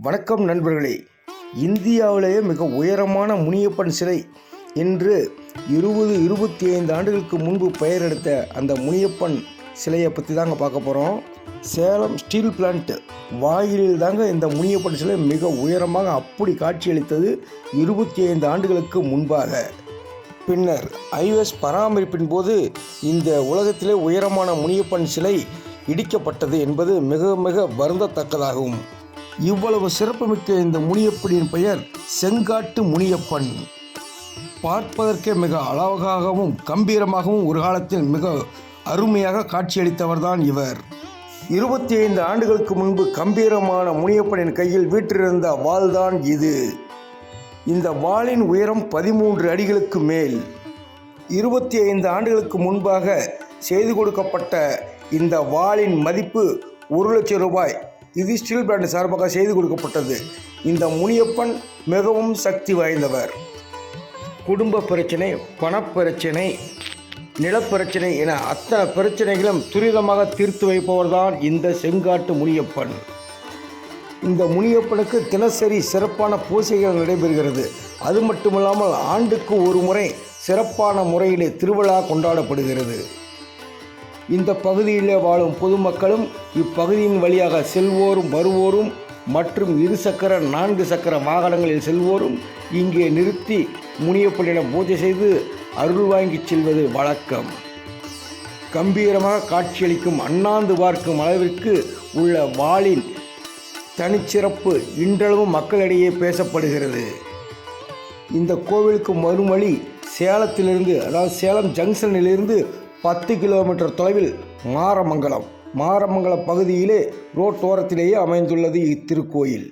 வணக்கம் நண்பர்களே. இந்தியாவிலேயே மிக உயரமான முனியப்பன் சிலை என்று 25 ஆண்டுகளுக்கு முன்பு பெயர் எடுத்த அந்த முனியப்பன் சிலையை பற்றி தாங்க பார்க்க போகிறோம். சேலம் ஸ்டீல் பிளான்ட் வாயிலில் தாங்க இந்த முனியப்பன் சிலை மிக உயரமாக அப்படி காட்சியளித்தது 25 ஆண்டுகளுக்கு முன்பாக. பின்னர் ஐஎஸ் பராமரிப்பின் போது இந்த உலகத்திலே உயரமான முனியப்பன் சிலை இடிக்கப்பட்டது என்பது மிக மிக வருந்தத்தக்கதாகும். இவ்வளவு சிறப்புமிக்க இந்த முனியப்பனின் பெயர் செங்காட்டு முனியப்பன். பார்ப்பதற்கே மிக அழகாகவும் கம்பீரமாகவும் ஒரு காலத்தில் மிக அருமையாக காட்சியளித்தவர்தான் இவர். 25 ஆண்டுகளுக்கு முன்பு கம்பீரமான முனியப்பனின் கையில் வீற்றிருந்த வாள்தான் இது. இந்த வாளின் உயரம் 13 அடிகளுக்கு மேல். 25 ஆண்டுகளுக்கு முன்பாக செய்து கொடுக்கப்பட்ட இந்த வாளின் மதிப்பு 1 லட்சம் ரூபாய். இது ஸ்டீல் பிளான்ட் சார்பாக செய்து கொடுக்கப்பட்டது. இந்த முனியப்பன் மிகவும் சக்தி வாய்ந்தவர். குடும்ப பிரச்சனை, பணப்பிரச்சனை, நிலப்பிரச்சனை என அத்தனை பிரச்சனைகளும் துரிதமாக தீர்த்து வைப்பவர்தான் இந்த செங்காட்டு முனியப்பன். இந்த முனியப்பனுக்கு தினசரி சிறப்பான பூஜைகள் நடைபெறுகிறது. அது மட்டுமல்லாமல் ஆண்டுக்கு ஒரு முறை சிறப்பான முறையிலே திருவிழா கொண்டாடப்படுகிறது. இந்த பகுதியிலே வாழும் பொதுமக்களும் இப்பகுதியின் வழியாக செல்வோரும் வருவோரும் மற்றும் 2 சக்கர 4 சக்கர வாகனங்களில் செல்வோரும் இங்கே நிறுத்தி முனியப்பனிடம் பூஜை செய்து அருள் வாங்கி செல்வது வழக்கம். கம்பீரமாக காட்சியளிக்கும் அண்ணாந்து பார்க்கும் அளவிற்கு உள்ள வாளின் தனிச்சிறப்பு இன்றளவும் மக்களிடையே பேசப்படுகிறது. இந்த கோவிலுக்கு மறுமொழி சேலத்திலிருந்து, அதாவது சேலம் ஜங்ஷனிலிருந்து 10 கிலோமீட்டர் தொலைவில் மாரமங்கலம் பகுதியிலே ரோட்டோரத்திலேயே அமைந்துள்ளது இத்திருக்கோயில்.